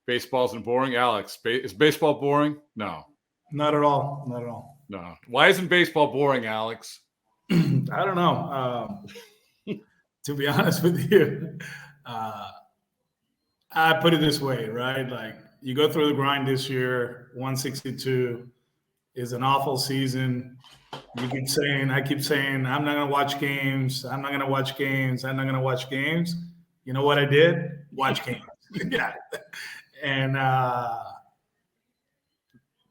Baseball isn't boring. Alex, is baseball boring? No. Not at all. Not at all. No. Why isn't baseball boring, Alex? I don't know. To be honest with you, I put it this way, right? Like you go through the grind this year, 162 is an awful season. I keep saying, I'm not going to watch games. I'm not going to watch games. I'm not going to watch games. You know what I did? Watch games. Yeah. And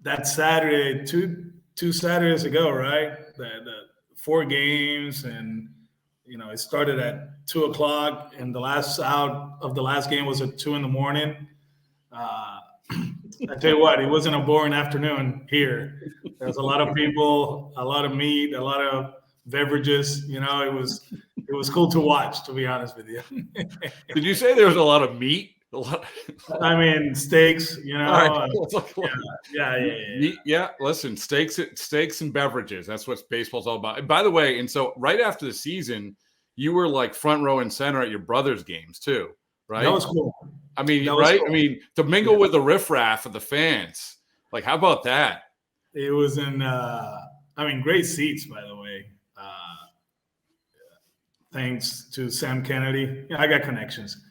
that Saturday, two Saturdays ago, right? The 4 games, and it started at 2:00, and the last out of the last game was at 2 a.m. I tell you what, it wasn't a boring afternoon here. There was a lot of people, a lot of meat, a lot of beverages. It was cool to watch, to be honest with you. Did you say there was a lot of meat? I mean, steaks. Right. Yeah. Listen, steaks and beverages. That's what baseball's all about. And by the way, so right after the season, you were like front row and center at your brother's games too, right? That was cool. I mean, right? Cool. I mean, to mingle with the riffraff of the fans. Like, how about that? It was great seats, by the way. Thanks to Sam Kennedy. Yeah, I got connections.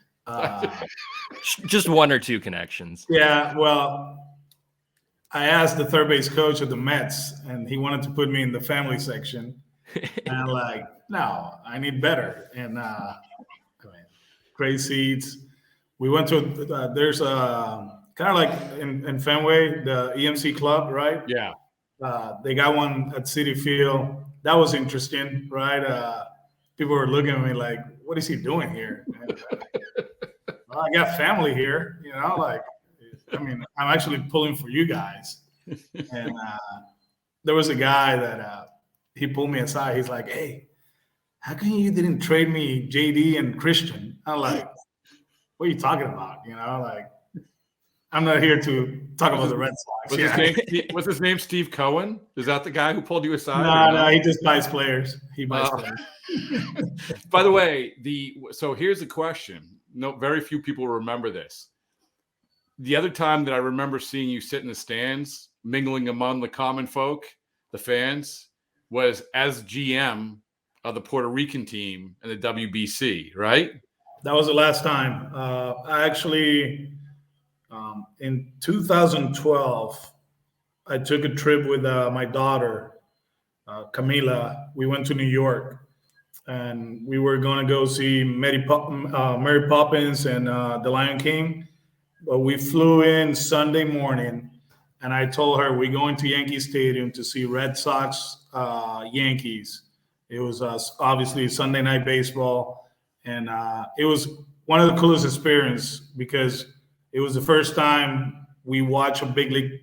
Just 1 or 2 connections. Yeah, well, I asked the third base coach of the Mets, and he wanted to put me in the family section. And I'm like, no, I need better. And great seats. We went to there's a kind of like in Fenway, the EMC Club, right? Yeah. They got one at Citi Field. That was interesting, right? People were looking at me like, what is he doing here? Well, I got family here, I'm actually pulling for you guys. And there was a guy that he pulled me aside. He's like, hey, how come you didn't trade me JD and Christian? I'm like, what are you talking about? I'm not here to talk about the Red Sox. Was his name Steve Cohen? Is that the guy who pulled you aside? No, he just buys players. He buys players. By the way, so here's the question. No, very few people remember this. The other time that I remember seeing you sit in the stands, mingling among the common folk, the fans, was as GM of the Puerto Rican team in the WBC, right? That was the last time. I actually, in 2012, I took a trip with my daughter, Camila. We went to New York, and we were going to go see Mary Poppins and The Lion King. But we flew in Sunday morning, and I told her we're going to Yankee Stadium to see Red Sox Yankees. It was obviously Sunday night baseball, and it was one of the coolest experiences because it was the first time we watched a big league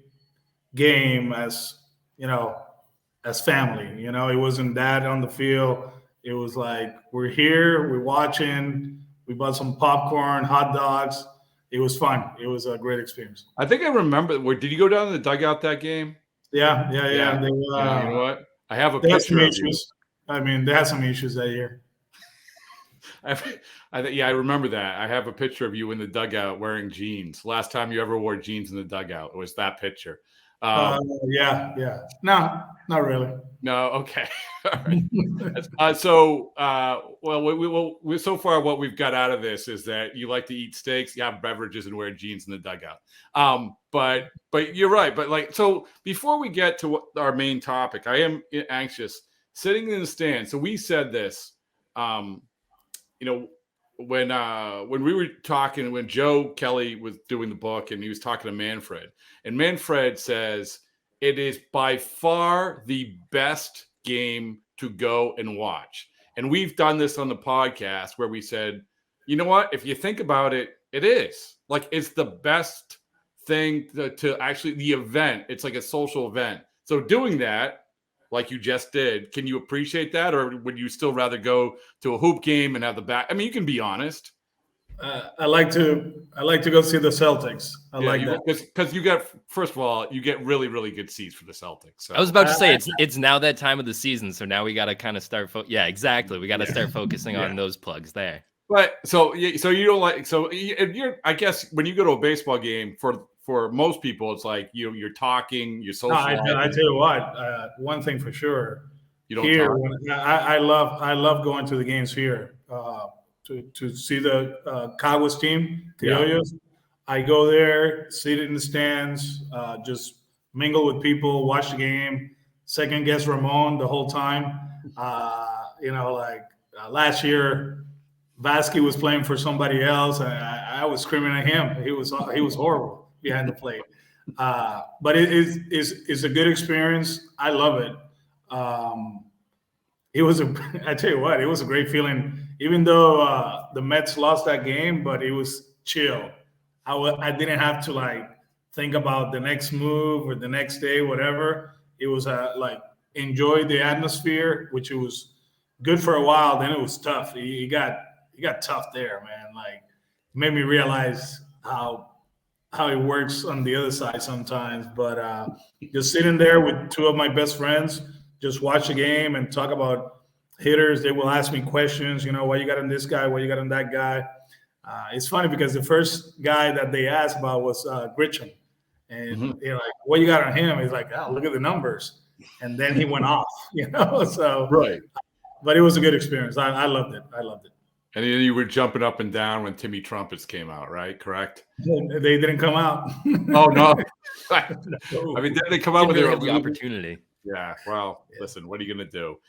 game as family. It wasn't dad on the field. It was like, we're here, we're watching, we bought some popcorn, hot dogs. It was fun. It was a great experience. I think I remember. Did you go down to the dugout that game? Yeah. They, you know what? I have a picture of you. I mean, they had some issues that year. I remember that. I have a picture of you in the dugout wearing jeans. Last time you ever wore jeans in the dugout, it was that picture. Yeah. No, not really. No, okay. All right. So so far what we've got out of this is that you like to eat steaks, you have beverages, and wear jeans in the dugout. But you're right. But so before we get to our main topic, I am anxious sitting in the stand. So we said this, when we were talking, when Joe Kelly was doing the book and he was talking to Manfred, and Manfred says it is by far the best game to go and watch. And we've done this on the podcast where we said, you know what? If you think about it, it is. Like, it's the best thing to actually, the event. It's like a social event. So doing that, like you just did, can you appreciate that? Or would you still rather go to a hoop game and have the back? I mean, you can be honest. I like to go see the Celtics. I like that because you get, first of all, you get really, really good seats for the Celtics. So. I was about to say it's now that time of the season, so now we got to kind of start. Yeah, exactly. We got to start focusing on those plugs there. But so you don't like if you're I guess when you go to a baseball game for most people it's like you're talking, you're No, I socializing. tell you what, one thing for sure. You don't Here, talk. I love going to the games here to see the Caguas team, Yeah. Criollos. I go there, sit in the stands, just mingle with people, watch the game, second guess Ramon the whole time. Last year, Vasquez was playing for somebody else. I was screaming at him. He was horrible behind the plate. But it is a good experience. I love it. I tell you what, it was a great feeling. Even though the Mets lost that game, but it was chill. I didn't have to like think about the next move or the next day, whatever. It was like enjoy the atmosphere, which it was good for a while. Then it was tough. It got tough there, man. Like it made me realize how it works on the other side sometimes. But just sitting there with two of my best friends, just watch the game and talk about hitters. They will ask me questions. Why you got on this guy? Why you got on that guy? It's funny because the first guy that they asked about was Grisham, and like, what you got on him? He's like, oh, look at the numbers, and then he went off. So Right. But it was a good experience. I loved it. And then you were jumping up and down when Timmy Trumpets came out, right? Correct? They didn't come out. Oh, no. I mean, did they come out with Didn't really their have the opportunity? Yeah. Well, listen, what are you going to do?